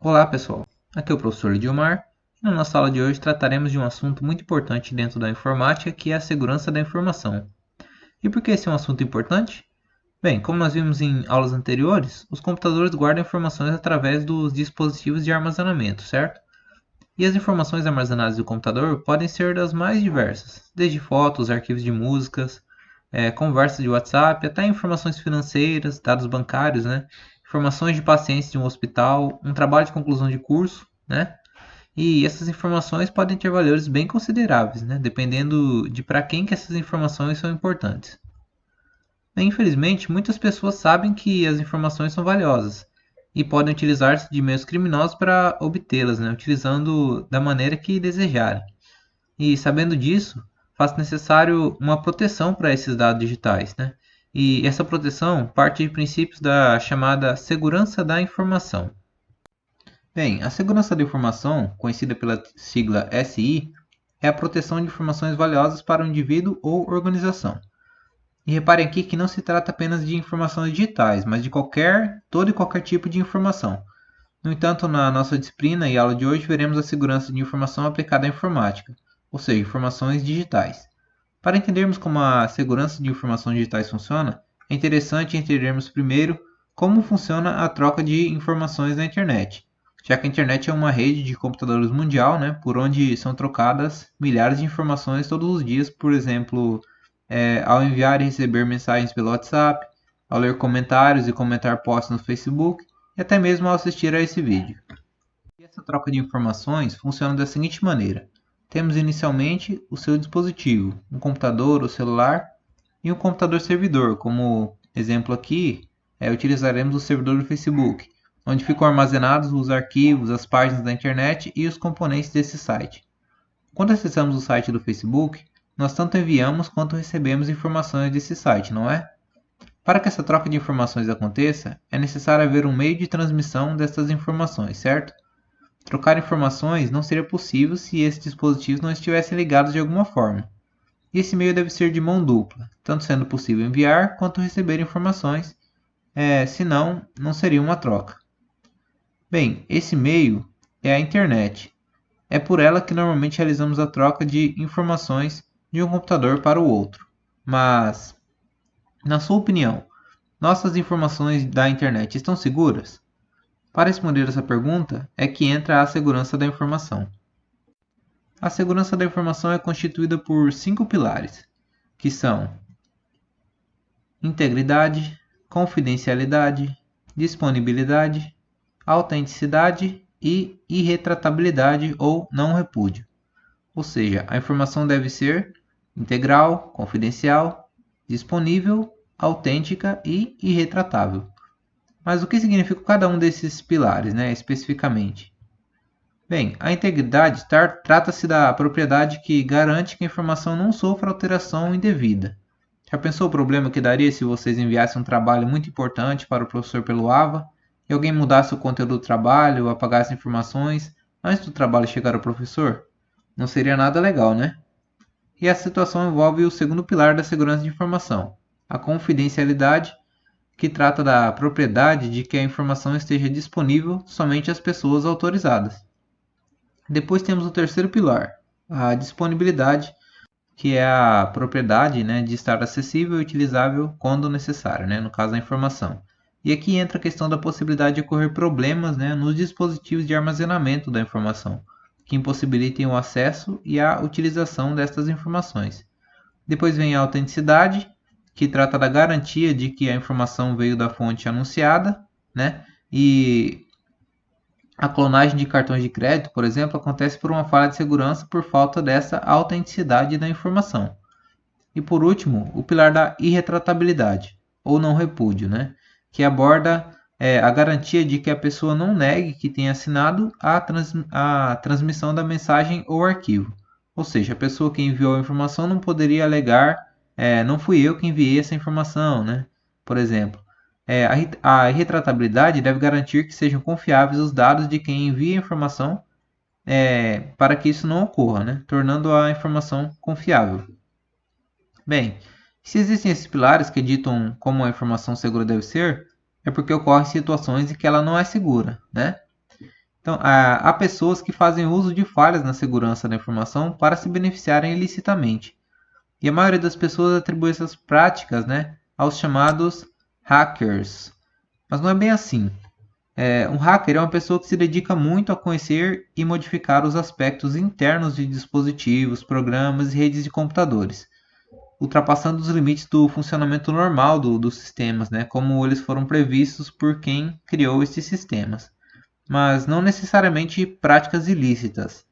Olá pessoal, aqui é o professor Lidilmar e na nossa aula de hoje trataremos de um assunto muito importante dentro da informática que é a segurança da informação. E por que esse é um assunto importante? Bem, como nós vimos em aulas anteriores, os computadores guardam informações através dos dispositivos de armazenamento, certo? E as informações armazenadas no computador podem ser das mais diversas, desde fotos, arquivos de músicas, conversas de WhatsApp, até informações financeiras, dados bancários, né? Informações de pacientes de um hospital, um trabalho de conclusão de curso, né? E essas informações podem ter valores bem consideráveis, né? Dependendo de para quem que essas informações são importantes. Infelizmente, muitas pessoas sabem que as informações são valiosas e podem utilizar-se de meios criminosos para obtê-las, né? Utilizando da maneira que desejarem. E sabendo disso, faz necessário uma proteção para esses dados digitais, né? E essa proteção parte de princípios da chamada segurança da informação. Bem, a segurança da informação, conhecida pela sigla SI, é a proteção de informações valiosas para o indivíduo ou organização. E reparem aqui que não se trata apenas de informações digitais, mas de todo e qualquer tipo de informação. No entanto, na nossa disciplina e aula de hoje, veremos a segurança de informação aplicada à informática, ou seja, informações digitais. Para entendermos como a segurança de informações digitais funciona, é interessante entendermos primeiro como funciona a troca de informações na internet, já que a internet é uma rede de computadores mundial, né, por onde são trocadas milhares de informações todos os dias, por exemplo, ao enviar e receber mensagens pelo WhatsApp, ao ler comentários e comentar posts no Facebook, e até mesmo ao assistir a esse vídeo. E essa troca de informações funciona da seguinte maneira: temos inicialmente o seu dispositivo, um computador ou celular, e um computador servidor, como exemplo aqui, utilizaremos o servidor do Facebook, onde ficam armazenados os arquivos, as páginas da internet e os componentes desse site. Quando acessamos o site do Facebook, nós tanto enviamos quanto recebemos informações desse site, não é? Para que essa troca de informações aconteça, é necessário haver um meio de transmissão dessas informações, certo? Trocar informações não seria possível se esses dispositivos não estivessem ligados de alguma forma. E esse meio deve ser de mão dupla, tanto sendo possível enviar quanto receber informações, senão não seria uma troca. Bem, esse meio é a internet. É por ela que normalmente realizamos a troca de informações de um computador para o outro. Mas, na sua opinião, nossas informações da internet estão seguras? Para responder essa pergunta é que entra a segurança da informação. A segurança da informação é constituída por 5 pilares, que são integridade, confidencialidade, disponibilidade, autenticidade e irretratabilidade ou não repúdio. Ou seja, a informação deve ser integral, confidencial, disponível, autêntica e irretratável. Mas o que significa cada um desses pilares, né, especificamente? Bem, a integridade trata-se da propriedade que garante que a informação não sofra alteração indevida. Já pensou o problema que daria se vocês enviassem um trabalho muito importante para o professor pelo AVA e alguém mudasse o conteúdo do trabalho ou apagasse informações antes do trabalho chegar ao professor? Não seria nada legal, né? E a situação envolve o segundo pilar da segurança de informação, a confidencialidade, que trata da propriedade de que a informação esteja disponível somente às pessoas autorizadas. Depois temos o terceiro pilar, a disponibilidade, que é a propriedade, né, de estar acessível e utilizável quando necessário, né, no caso da informação. E aqui entra a questão da possibilidade de ocorrer problemas, né, nos dispositivos de armazenamento da informação, que impossibilitem o acesso e a utilização destas informações. Depois vem a autenticidade, que trata da garantia de que a informação veio da fonte anunciada, né? E a clonagem de cartões de crédito, por exemplo, acontece por uma falha de segurança por falta dessa autenticidade da informação. E por último, o pilar da irretratabilidade, ou não repúdio, né? Que aborda a garantia de que a pessoa não negue que tenha assinado a transmissão da mensagem ou arquivo. Ou seja, a pessoa que enviou a informação não poderia alegar não fui eu que enviei essa informação, né? Por exemplo, a irretratabilidade deve garantir que sejam confiáveis os dados de quem envia a informação para que isso não ocorra, né? Tornando a informação confiável. Bem, se existem esses pilares que ditam como a informação segura deve ser, é porque ocorrem situações em que ela não é segura, né? Então, há pessoas que fazem uso de falhas na segurança da informação para se beneficiarem ilicitamente. E a maioria das pessoas atribui essas práticas, né, aos chamados hackers. Mas não é bem assim. Um hacker é uma pessoa que se dedica muito a conhecer e modificar os aspectos internos de dispositivos, programas e redes de computadores, ultrapassando os limites do funcionamento normal dos sistemas, né, como eles foram previstos por quem criou esses sistemas. Mas não necessariamente práticas ilícitas.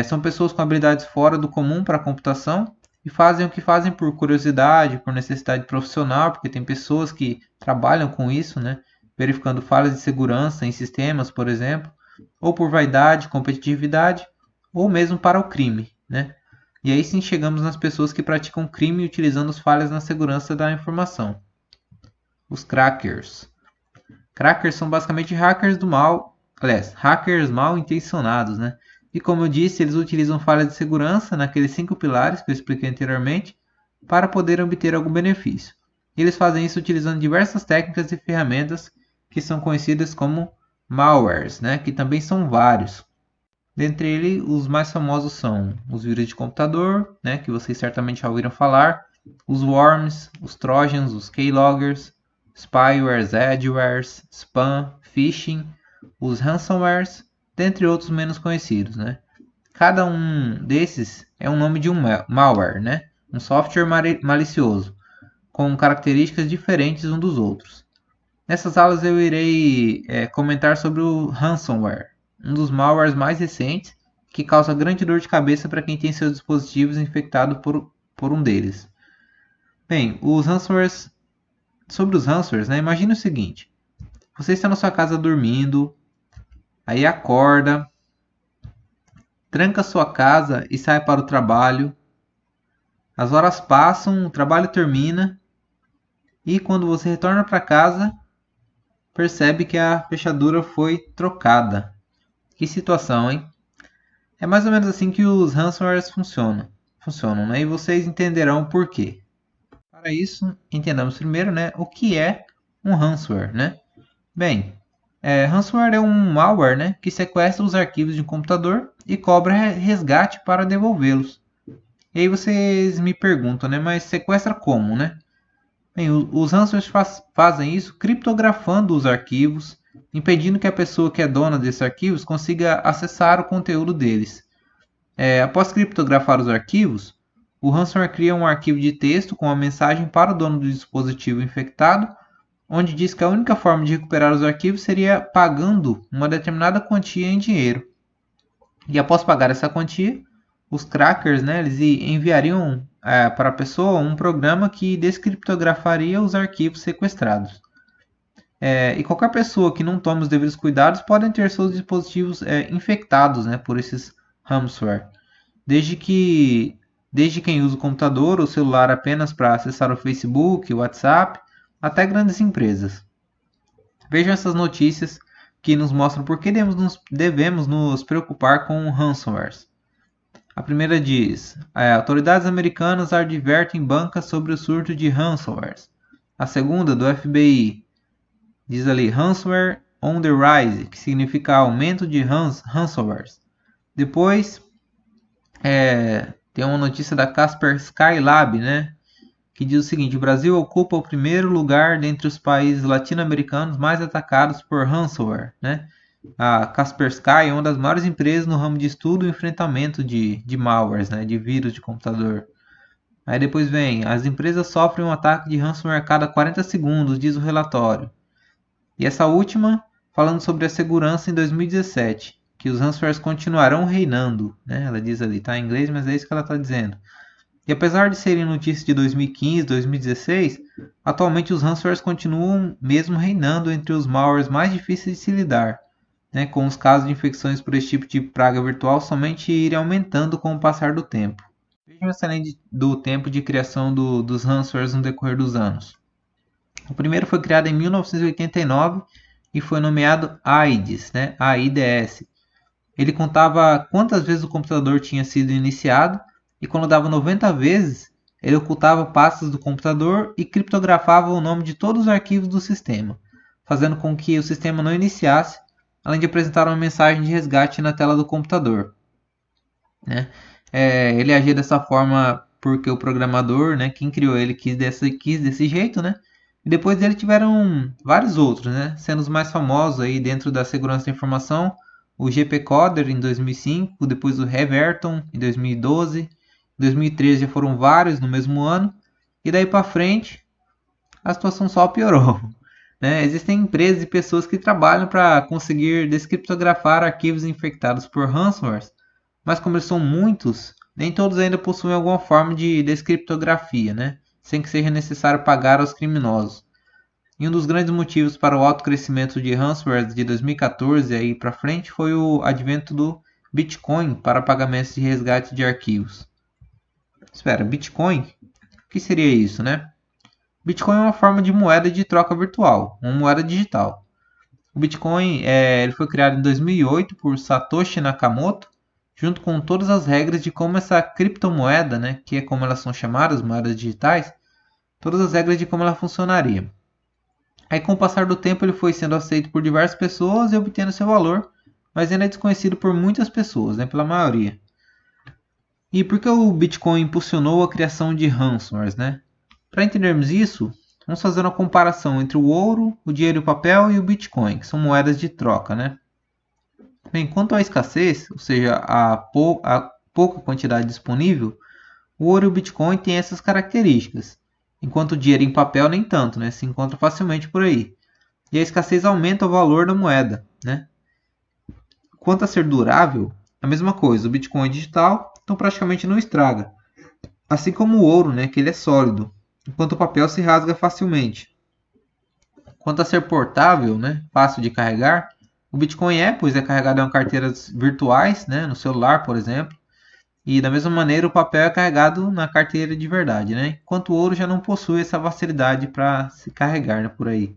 São pessoas com habilidades fora do comum para a computação e fazem o que fazem por curiosidade, por necessidade profissional, porque tem pessoas que trabalham com isso, né? Verificando falhas de segurança em sistemas, por exemplo, ou por vaidade, competitividade, ou mesmo para o crime, né? E aí sim chegamos nas pessoas que praticam crime utilizando as falhas na segurança da informação. Os crackers. Crackers são basicamente hackers do mal, aliás, hackers mal intencionados, né? E como eu disse, eles utilizam falhas de segurança naqueles 5 pilares que eu expliquei anteriormente para poder obter algum benefício. Eles fazem isso utilizando diversas técnicas e ferramentas que são conhecidas como malwares, né? Que também são vários. Dentre eles, os mais famosos são os vírus de computador, né? Que vocês certamente já ouviram falar, os worms, os trojans, os keyloggers, spywares, adwares, spam, phishing, os ransomwares, dentre outros menos conhecidos, né? Cada um desses é um nome de um malware, né? Um software malicioso, com características diferentes uns dos outros. Nessas aulas eu irei comentar sobre o ransomware, um dos malwares mais recentes que causa grande dor de cabeça para quem tem seus dispositivos infectados por um deles. Bem, sobre os ransomwares, né? Imagine o seguinte: você está na sua casa dormindo, aí acorda, tranca sua casa e sai para o trabalho. As horas passam, o trabalho termina e quando você retorna para casa, percebe que a fechadura foi trocada. Que situação, hein? É mais ou menos assim que os ransomwares funcionam, né? E vocês entenderão por quê. Para isso, entendamos primeiro, né, o que é um ransomware, né? Bem, ransomware é um malware, né, que sequestra os arquivos de um computador e cobra resgate para devolvê-los. E aí vocês me perguntam, né, mas sequestra como, né? Bem, os ransomwares fazem isso criptografando os arquivos, impedindo que a pessoa que é dona desses arquivos consiga acessar o conteúdo deles. Após criptografar os arquivos, o ransomware cria um arquivo de texto com uma mensagem para o dono do dispositivo infectado, onde diz que a única forma de recuperar os arquivos seria pagando uma determinada quantia em dinheiro. E após pagar essa quantia, os crackers, né, eles enviariam para a pessoa um programa que descriptografaria os arquivos sequestrados. E qualquer pessoa que não tome os devidos cuidados pode ter seus dispositivos infectados, né, por esses ransomware. Desde quem usa o computador ou celular apenas para acessar o Facebook, o WhatsApp, até grandes empresas. Vejam essas notícias que nos mostram por que devemos nos preocupar com ransomwares. A primeira diz: autoridades americanas advertem bancas sobre o surto de ransomwares. A segunda, do FBI, diz ali: ransomware on the rise, que significa aumento de ransomwares. Depois, tem uma notícia da Kaspersky Lab, né, que diz o seguinte: o Brasil ocupa o primeiro lugar dentre os países latino-americanos mais atacados por ransomware, né? A Kaspersky é uma das maiores empresas no ramo de estudo e enfrentamento de malwares, né, de vírus de computador. Aí depois vem: as empresas sofrem um ataque de ransomware a cada 40 segundos, diz o relatório. E essa última, falando sobre a segurança em 2017, que os ransomwares continuarão reinando, né? Ela diz ali, tá em inglês, mas é isso que ela está dizendo. E apesar de serem notícias de 2015 e 2016, atualmente os ransomwares continuam mesmo reinando entre os malwares mais difíceis de se lidar, né, com os casos de infecções por esse tipo de praga virtual somente irem aumentando com o passar do tempo. Vejam essa linha do tempo de criação dos ransomwares no decorrer dos anos. O primeiro foi criado em 1989 e foi nomeado AIDS, né, AIDS. Ele contava quantas vezes o computador tinha sido iniciado e quando dava 90 vezes, ele ocultava pastas do computador e criptografava o nome de todos os arquivos do sistema, fazendo com que o sistema não iniciasse além de apresentar uma mensagem de resgate na tela do computador, né? Ele agia dessa forma porque o programador, né, quem criou ele quis desse jeito, né? E depois dele tiveram vários outros, né? Sendo os mais famosos aí dentro da segurança da informação, o GP Coder em 2005, depois o Heverton em 2012, em 2013 já foram vários no mesmo ano, e daí para frente a situação só piorou. Né? Existem empresas e pessoas que trabalham para conseguir descriptografar arquivos infectados por ransomware, mas como eles são muitos, nem todos ainda possuem alguma forma de descriptografia, né? Sem que seja necessário pagar aos criminosos. E um dos grandes motivos para o alto crescimento de ransomware de 2014 aí para frente foi o advento do Bitcoin para pagamentos de resgate de arquivos. Espera, Bitcoin? O que seria isso, né? Bitcoin é uma forma de moeda de troca virtual, uma moeda digital. O Bitcoin ele foi criado em 2008 por Satoshi Nakamoto, junto com todas as regras de como essa criptomoeda, né, que é como elas são chamadas, moedas digitais, todas as regras de como ela funcionaria. Aí, com o passar do tempo, ele foi sendo aceito por diversas pessoas e obtendo seu valor, mas ainda é desconhecido por muitas pessoas, né, pela maioria. E por que o Bitcoin impulsionou a criação de ransomwares, né? Para entendermos isso, vamos fazer uma comparação entre o ouro, o dinheiro e o papel e o Bitcoin, que são moedas de troca, né? Bem, quanto à escassez, ou seja, a pouca quantidade disponível, o ouro e o Bitcoin têm essas características, enquanto o dinheiro em papel nem tanto, né? Se encontra facilmente por aí. E a escassez aumenta o valor da moeda, né? Quanto a ser durável, a mesma coisa, o Bitcoin é digital, então praticamente não estraga. Assim como o ouro, né, que ele é sólido, enquanto o papel se rasga facilmente. Quanto a ser portável, né, fácil de carregar, o Bitcoin pois é carregado em carteiras virtuais, né, no celular, por exemplo, e da mesma maneira o papel é carregado na carteira de verdade, né, enquanto o ouro já não possui essa facilidade para se carregar, né, por aí.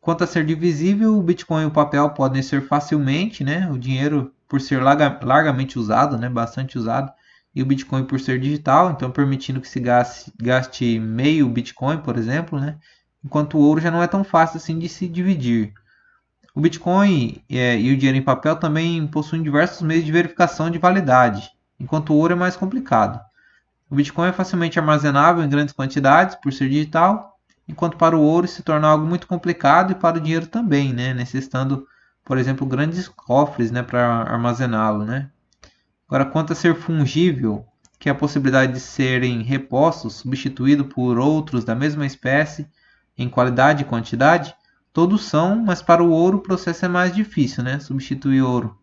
Quanto a ser divisível, o Bitcoin e o papel podem ser facilmente, né, o dinheiro por ser largamente usado, né, bastante usado, e o Bitcoin por ser digital, então permitindo que se gaste meio Bitcoin, por exemplo, né? Enquanto o ouro já não é tão fácil assim de se dividir. O Bitcoin e o dinheiro em papel também possuem diversos meios de verificação de validade, enquanto o ouro é mais complicado. O Bitcoin é facilmente armazenável em grandes quantidades por ser digital, enquanto para o ouro se torna algo muito complicado e para o dinheiro também, né? Necessitando, por exemplo, grandes cofres, né, para armazená-lo, né? Agora, quanto a ser fungível, que é a possibilidade de serem repostos, substituído por outros da mesma espécie, em qualidade e quantidade, todos são, mas para o ouro o processo é mais difícil, né? Substituir ouro.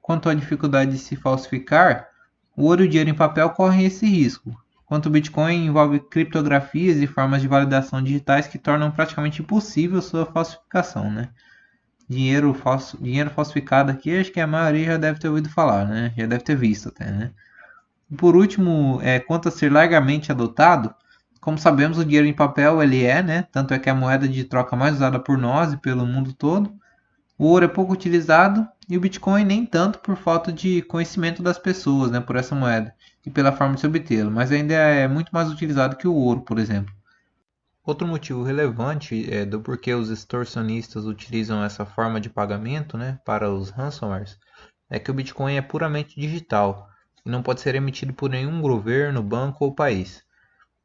Quanto à dificuldade de se falsificar, o ouro e o dinheiro em papel correm esse risco, enquanto o Bitcoin envolve criptografias e formas de validação digitais que tornam praticamente impossível sua falsificação, né? Dinheiro falsificado aqui, acho que a maioria já deve ter ouvido falar, né? Já deve ter visto até, né? Por último, quanto a ser largamente adotado, como sabemos, o dinheiro em papel ele né? Tanto é que é a moeda de troca mais usada por nós e pelo mundo todo. O ouro é pouco utilizado e o Bitcoin nem tanto por falta de conhecimento das pessoas, né? Por essa moeda e pela forma de se obtê-lo, mas ainda é muito mais utilizado que o ouro, por exemplo. Outro motivo relevante do porquê os extorsionistas utilizam essa forma de pagamento, né, para os ransomwares é que o Bitcoin é puramente digital e não pode ser emitido por nenhum governo, banco ou país.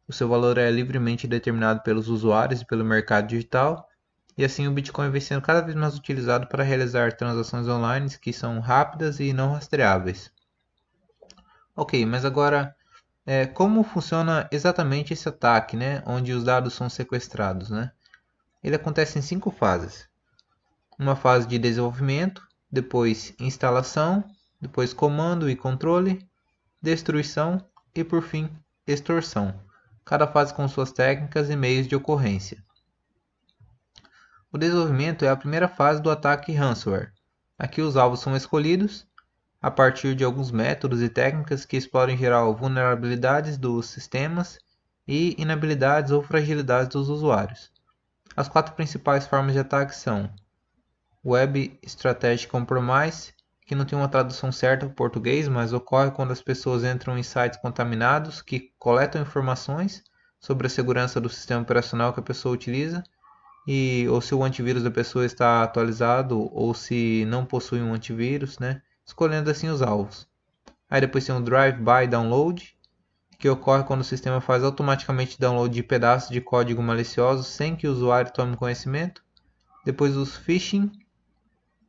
O seu valor é livremente determinado pelos usuários e pelo mercado digital, e assim o Bitcoin vem sendo cada vez mais utilizado para realizar transações online que são rápidas e não rastreáveis. Ok, mas agora como funciona exatamente esse ataque, né, onde os dados são sequestrados, né? Ele acontece em 5 fases. Uma fase de desenvolvimento, depois instalação, depois comando e controle, destruição e por fim extorsão. Cada fase com suas técnicas e meios de ocorrência. O desenvolvimento é a primeira fase do ataque ransomware. Aqui os alvos são escolhidos a partir de alguns métodos e técnicas que exploram em geral vulnerabilidades dos sistemas e inabilidades ou fragilidades dos usuários. As 4 principais formas de ataque são Web Strategy Compromise, que não tem uma tradução certa para o português, mas ocorre quando as pessoas entram em sites contaminados que coletam informações sobre a segurança do sistema operacional que a pessoa utiliza ou se o antivírus da pessoa está atualizado ou se não possui um antivírus, né? Escolhendo assim os alvos. Aí depois tem o Drive-by Download, que ocorre quando o sistema faz automaticamente download de pedaços de código malicioso sem que o usuário tome conhecimento. Depois os phishing,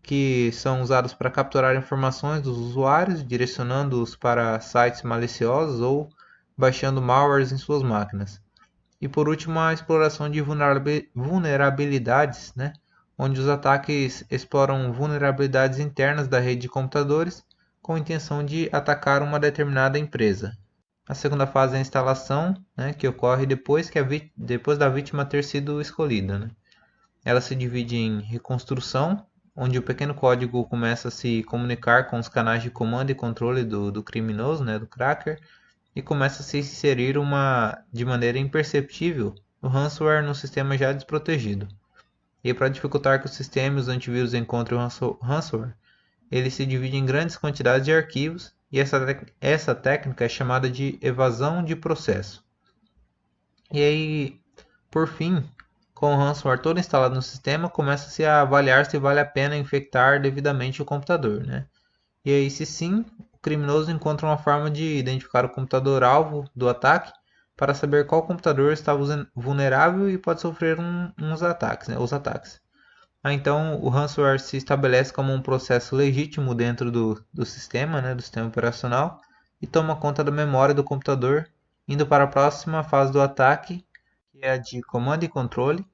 que são usados para capturar informações dos usuários, direcionando-os para sites maliciosos ou baixando malwares em suas máquinas. E por último, a exploração de vulnerabilidades, né? Onde os ataques exploram vulnerabilidades internas da rede de computadores com a intenção de atacar uma determinada empresa. A segunda fase é a instalação, né? Que ocorre depois da vítima ter sido escolhida, né? Ela se divide em reconstrução, onde o pequeno código começa a se comunicar com os canais de comando e controle do criminoso, né, do cracker, e começa a se inserir de maneira imperceptível o ransomware no sistema já desprotegido. E para dificultar que o sistema e os antivírus encontrem o ransomware, ele se divide em grandes quantidades de arquivos, e essa técnica é chamada de evasão de processo. E aí, por fim, com o ransomware todo instalado no sistema, começa-se a avaliar se vale a pena infectar devidamente o computador, né? E aí, se sim, o criminoso encontra uma forma de identificar o computador alvo do ataque para saber qual computador está vulnerável e pode sofrer uns ataques, né? Os ataques. Então, o ransomware se estabelece como um processo legítimo dentro do sistema, né? Do sistema operacional, e toma conta da memória do computador, indo para a próxima fase do ataque, que é a de comando e controle,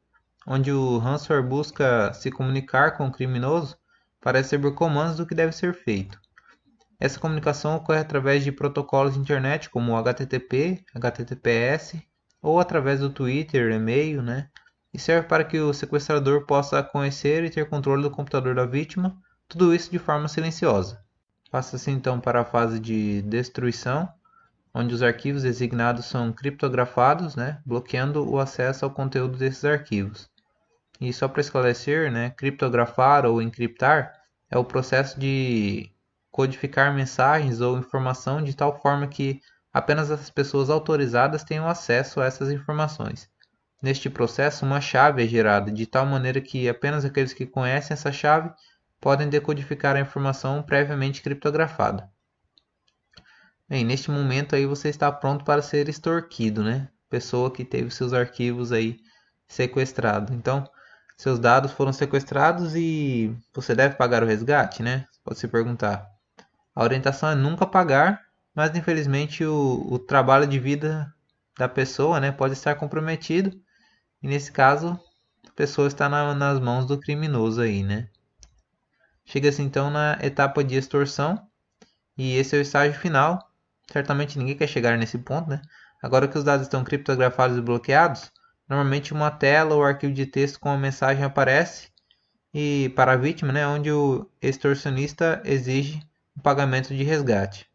onde o ransomware busca se comunicar com o criminoso para receber comandos do que deve ser feito. Essa comunicação ocorre através de protocolos de internet como o HTTP, HTTPS ou através do Twitter, e-mail, né? E serve para que o sequestrador possa conhecer e ter controle do computador da vítima, tudo isso de forma silenciosa. Passa-se então para a fase de destruição, onde os arquivos designados são criptografados, né? Bloqueando o acesso ao conteúdo desses arquivos. E só para esclarecer, né, criptografar ou encriptar é o processo de codificar mensagens ou informação de tal forma que apenas as pessoas autorizadas tenham acesso a essas informações. Neste processo, uma chave é gerada de tal maneira que apenas aqueles que conhecem essa chave podem decodificar a informação previamente criptografada. Bem, neste momento aí você está pronto para ser extorquido, né? Pessoa que teve seus arquivos aí sequestrados. Então, seus dados foram sequestrados e você deve pagar o resgate, né? Pode se perguntar. A orientação é nunca pagar, mas infelizmente o trabalho de vida da pessoa, né, pode estar comprometido. E nesse caso, a pessoa está nas mãos do criminoso aí, né? Chega-se então na etapa de extorsão e esse é o estágio final. Certamente ninguém quer chegar nesse ponto, né? Agora que os dados estão criptografados e bloqueados, normalmente uma tela ou arquivo de texto com a mensagem aparece e para a vítima, né, onde o extorsionista exige o pagamento de resgate.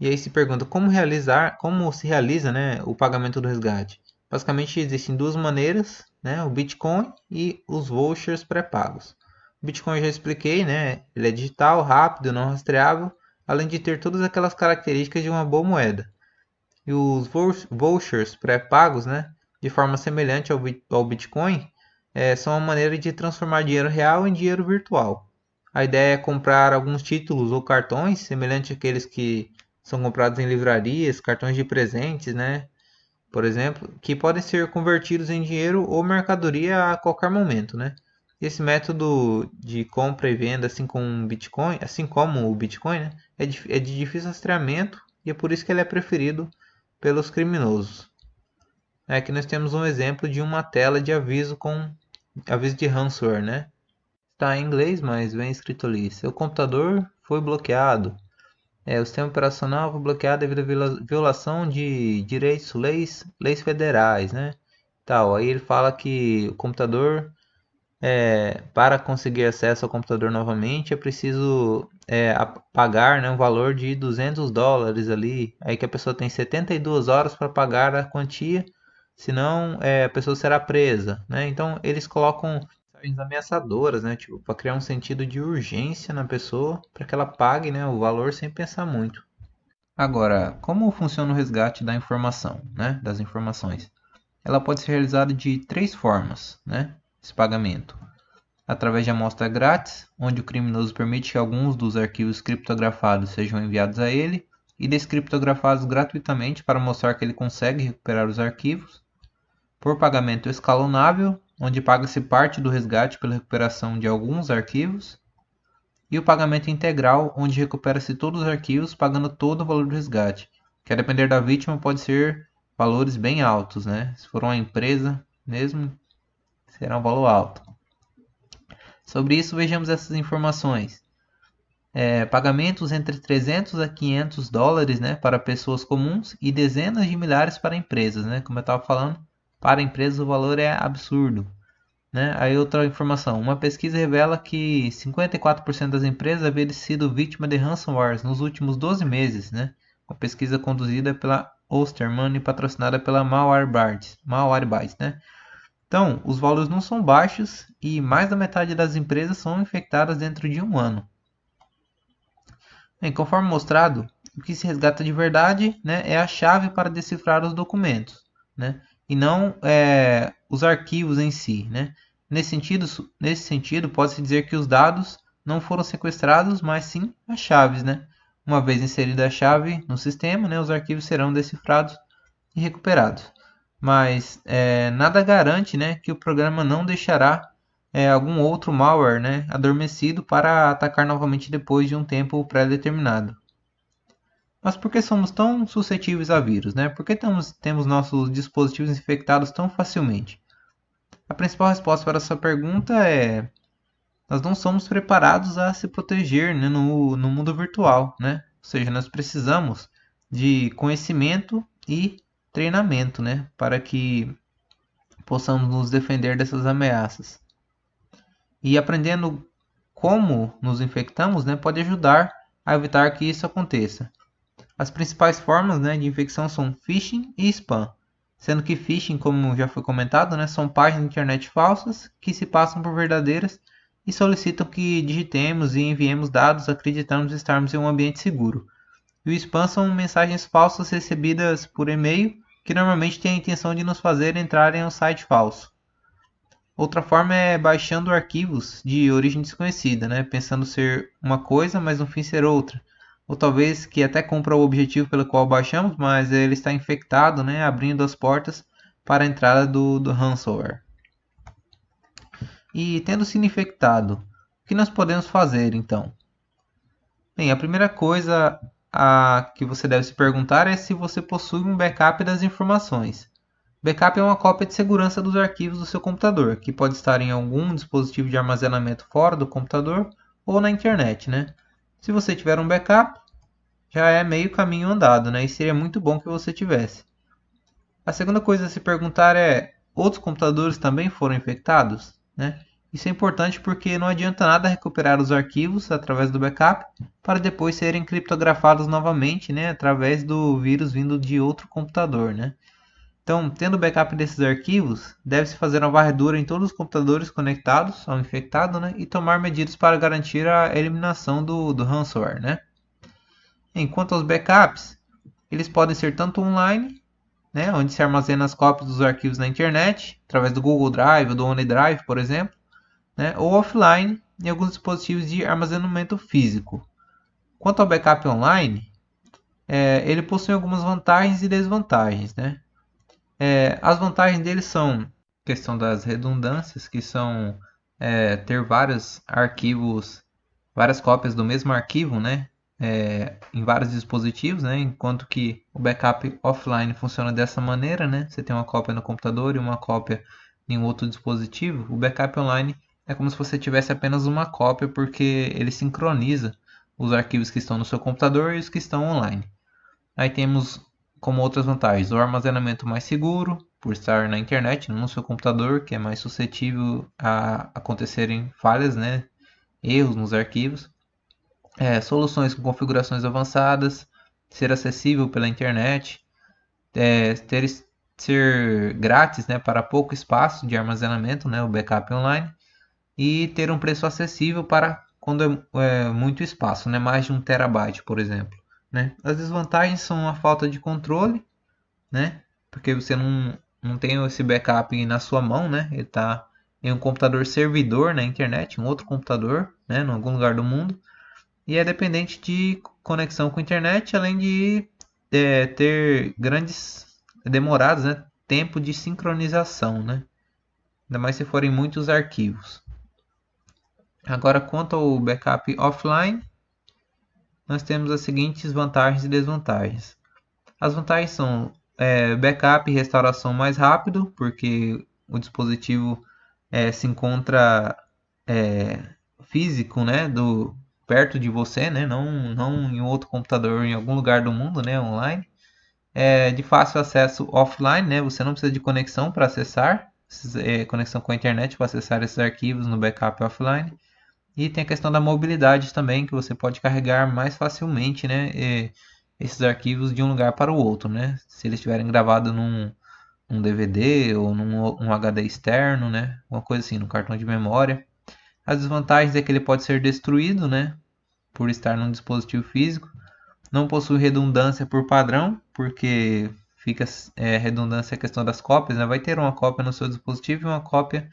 E aí se pergunta como se realiza, né, o pagamento do resgate. Basicamente existem duas maneiras, né, o Bitcoin e os vouchers pré-pagos. O Bitcoin eu já expliquei, né, ele é digital, rápido, não rastreável, além de ter todas aquelas características de uma boa moeda. E os vouchers pré-pagos, né, de forma semelhante ao Bitcoin, são uma maneira de transformar dinheiro real em dinheiro virtual. A ideia é comprar alguns títulos ou cartões, semelhante àqueles que são comprados em livrarias, cartões de presentes, né? Por exemplo, que podem ser convertidos em dinheiro ou mercadoria a qualquer momento, né? Esse método de compra e venda, assim como o Bitcoin, né, é de difícil rastreamento e é por isso que ele é preferido pelos criminosos. Aqui nós temos um exemplo de uma tela de aviso com aviso de ransomware, né? Está em inglês, mas vem escrito ali: seu computador foi bloqueado. O sistema operacional foi bloqueado devido à violação de direitos, leis federais, né? Tal. Aí ele fala que o computador, para conseguir acesso ao computador novamente, é preciso pagar, né, um valor de $200 ali. Aí que a pessoa tem 72 horas para pagar a quantia, senão a pessoa será presa, né? Então eles colocam mensagens ameaçadoras, né? Tipo, para criar um sentido de urgência na pessoa, para que ela pague, né, o valor sem pensar muito. Agora, como funciona o resgate da informação, né, das informações? ela pode ser realizada de três formas, né? Esse pagamento. Através de amostra grátis, onde o criminoso permite que alguns dos arquivos criptografados sejam enviados a ele e descriptografados gratuitamente para mostrar que ele consegue recuperar os arquivos. Por pagamento escalonável, onde paga-se parte do resgate pela recuperação de alguns arquivos. E o pagamento integral, onde recupera-se todos os arquivos pagando todo o valor do resgate, que a depender da vítima pode ser valores bem altos, né? Se for uma empresa mesmo, será um valor alto. Sobre isso, vejamos essas informações. Pagamentos entre 300 a 500 dólares, né, para pessoas comuns e dezenas de milhares para empresas, né? Como eu estava falando, para empresas o valor é absurdo. Né? Aí outra informação, uma pesquisa revela que 54% das empresas haviam sido vítima de ransomware nos últimos 12 meses. Né? Uma pesquisa conduzida pela Osterman e patrocinada pela Malwarebytes. Né? Então, os valores não são baixos e mais da metade das empresas são infectadas dentro de um ano. Bem, conforme mostrado, o que se resgata de verdade, né, é a chave para decifrar os documentos, né, e não os arquivos em si. Né. Nesse sentido, pode-se dizer que os dados não foram sequestrados, mas sim as chaves. Né. Uma vez inserida a chave no sistema, né, os arquivos serão decifrados e recuperados. Mas nada garante, né, que o programa não deixará algum outro malware, né, adormecido para atacar novamente depois de um tempo pré-determinado. Mas por que somos tão suscetíveis a vírus? Né? Por que temos nossos dispositivos infectados tão facilmente? A principal resposta para essa pergunta é: nós não somos preparados a se proteger, né, no mundo virtual. Né? Ou seja, nós precisamos de conhecimento e treinamento, né, para que possamos nos defender dessas ameaças. E aprendendo como nos infectamos, né, pode ajudar a evitar que isso aconteça. As principais formas, né, de infecção são phishing e spam, sendo que phishing, como já foi comentado, né, são páginas de internet falsas que se passam por verdadeiras e solicitam que digitemos e enviemos dados acreditando estarmos em um ambiente seguro. E o spam são mensagens falsas recebidas por e-mail que normalmente têm a intenção de nos fazer entrar em um site falso. Outra forma é baixando arquivos de origem desconhecida, né? Pensando ser uma coisa, mas no fim ser outra. Ou talvez que até cumpra o objetivo pelo qual baixamos, mas ele está infectado, né? Abrindo as portas para a entrada do ransomware. E tendo sido infectado, o que nós podemos fazer então? Bem, a primeira coisa que você deve se perguntar é se você possui um backup das informações. Backup é uma cópia de segurança dos arquivos do seu computador, que pode estar em algum dispositivo de armazenamento fora do computador ou na internet. Né? Se você tiver um backup, já é meio caminho andado, né? E seria muito bom que você tivesse. A segunda coisa a se perguntar é: outros computadores também foram infectados? Né? Isso é importante porque não adianta nada recuperar os arquivos através do backup para depois serem criptografados novamente, né? Através do vírus vindo de outro computador. Né? Então, tendo backup desses arquivos, deve-se fazer uma varredura em todos os computadores conectados ao infectado, né, e tomar medidas para garantir a eliminação do ransomware. Né? Enquanto aos backups, eles podem ser tanto online, né, onde se armazena as cópias dos arquivos na internet, através do Google Drive ou do OneDrive, por exemplo, né, ou offline, em alguns dispositivos de armazenamento físico. Quanto ao backup online, ele possui algumas vantagens e desvantagens. Né? As vantagens dele são questão das redundâncias, que são ter vários arquivos, várias cópias do mesmo arquivo, né, em vários dispositivos, né, enquanto que o backup offline funciona dessa maneira, né, você tem uma cópia no computador e uma cópia em um outro dispositivo. O backup online é como se você tivesse apenas uma cópia, porque ele sincroniza os arquivos que estão no seu computador e os que estão online. Aí temos como outras vantagens o armazenamento mais seguro, por estar na internet, não no seu computador, que é mais suscetível a acontecerem falhas, né, erros nos arquivos. Soluções com configurações avançadas, ser acessível pela internet, ser grátis, né, para pouco espaço de armazenamento, né, o backup online, e ter um preço acessível para quando é muito espaço, né, mais de 1 terabyte, por exemplo. Né? As desvantagens são a falta de controle, né? Porque você não tem esse backup na sua mão, né? Ele está em um computador servidor na internet, em outro computador, né? Em algum lugar do mundo. E é dependente de conexão com a internet, além de ter grandes demorados, né? Tempo de sincronização, né? Ainda mais se forem muitos arquivos. Agora, quanto ao backup offline, nós temos as seguintes vantagens e desvantagens. As vantagens são backup e restauração mais rápido, porque o dispositivo se encontra físico, né, perto de você, né, não em outro computador em algum lugar do mundo, né, online. De fácil acesso offline, né, você não precisa de conexão para acessar, conexão com a internet para acessar esses arquivos no backup offline. E tem a questão da mobilidade também, que você pode carregar mais facilmente, né, esses arquivos de um lugar para o outro, né? Se eles estiverem gravados num DVD ou num HD externo, né? Uma coisa assim, no cartão de memória. As desvantagens é que ele pode ser destruído, né? Por estar num dispositivo físico. Não possui redundância por padrão, porque fica redundância a questão das cópias, né? Vai ter uma cópia no seu dispositivo e uma cópia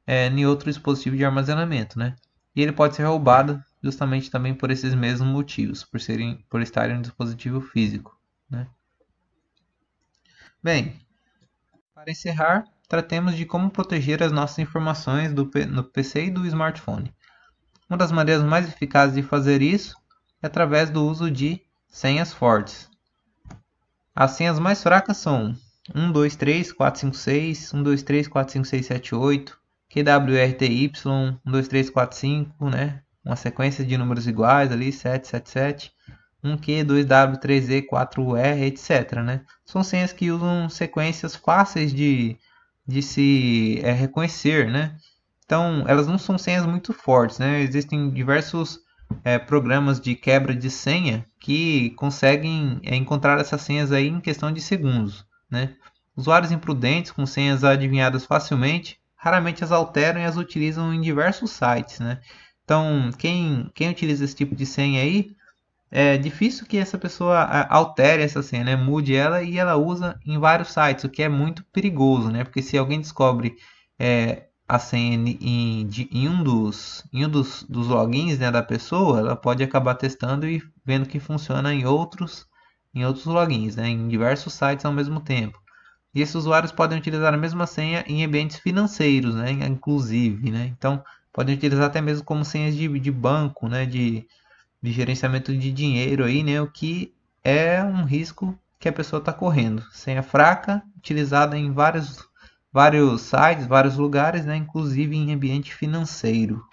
em outro dispositivo de armazenamento, né? E ele pode ser roubado justamente também por esses mesmos motivos, por estar em um dispositivo físico, né? Bem, para encerrar, tratemos de como proteger as nossas informações no PC e do smartphone. Uma das maneiras mais eficazes de fazer isso é através do uso de senhas fortes. As senhas mais fracas são 1234566, 1234567 QWRTY, 12345, né? Uma sequência de números iguais ali, 777, 1Q, 2W, 3Z, 4R, etc, né? São senhas que usam sequências fáceis de se reconhecer, né? Então, elas não são senhas muito fortes, né? Existem diversos programas de quebra de senha que conseguem encontrar essas senhas aí em questão de segundos, né? Usuários imprudentes com senhas adivinhadas facilmente raramente as alteram e as utilizam em diversos sites, né? Então, quem utiliza esse tipo de senha aí, é difícil que essa pessoa altere essa senha, né? Mude ela e ela usa em vários sites, o que é muito perigoso, né? Porque se alguém descobre a senha em um dos logins, né, da pessoa, ela pode acabar testando e vendo que funciona em outros logins, né? Em diversos sites ao mesmo tempo. E esses usuários podem utilizar a mesma senha em ambientes financeiros, né? Inclusive, né? Então, podem utilizar até mesmo como senhas de banco, né? De gerenciamento de dinheiro aí, né? O que é um risco que a pessoa está correndo. Senha fraca, utilizada em vários sites, vários lugares, né? Inclusive em ambiente financeiro.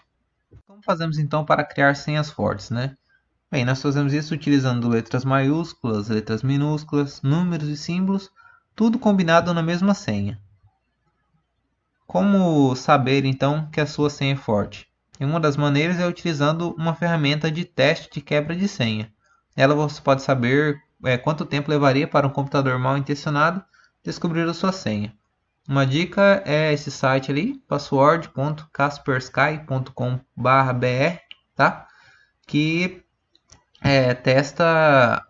Como fazemos então para criar senhas fortes, né? Bem, nós fazemos isso utilizando letras maiúsculas, letras minúsculas, números e símbolos, tudo combinado na mesma senha. Como saber então que a sua senha é forte? E uma das maneiras é utilizando uma ferramenta de teste de quebra de senha. Nela você pode saber quanto tempo levaria para um computador mal intencionado descobrir a sua senha. Uma dica é esse site ali, password.kaspersky.com.br, tá? Que testa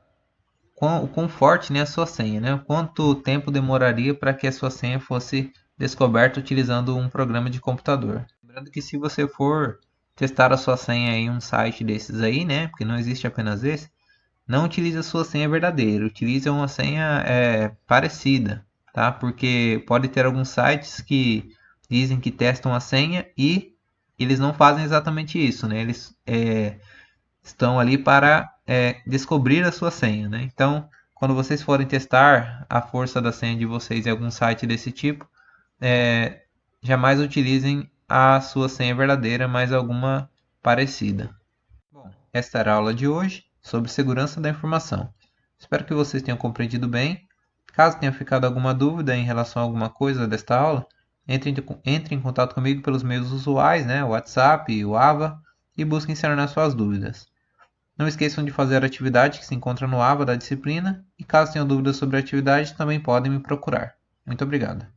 o quão forte, né, a sua senha, né? Quanto tempo demoraria para que a sua senha fosse descoberta utilizando um programa de computador. Lembrando que se você for testar a sua senha em um site desses aí, né, porque não existe apenas esse, não utilize a sua senha verdadeira, utilize uma senha parecida, tá? Porque pode ter alguns sites que dizem que testam a senha e eles não fazem exatamente isso, né? Eles estão ali para descobrir a sua senha, né? Então, quando vocês forem testar a força da senha de vocês em algum site desse tipo, jamais utilizem a sua senha verdadeira, mas alguma parecida. Bom, esta era a aula de hoje sobre segurança da informação. Espero que vocês tenham compreendido bem. Caso tenha ficado alguma dúvida em relação a alguma coisa desta aula, entre em contato comigo pelos meios usuais, né? O WhatsApp, o AVA, e busquem sanar suas dúvidas. Não esqueçam de fazer a atividade que se encontra no AVA da disciplina e caso tenham dúvidas sobre a atividade também podem me procurar. Muito obrigado.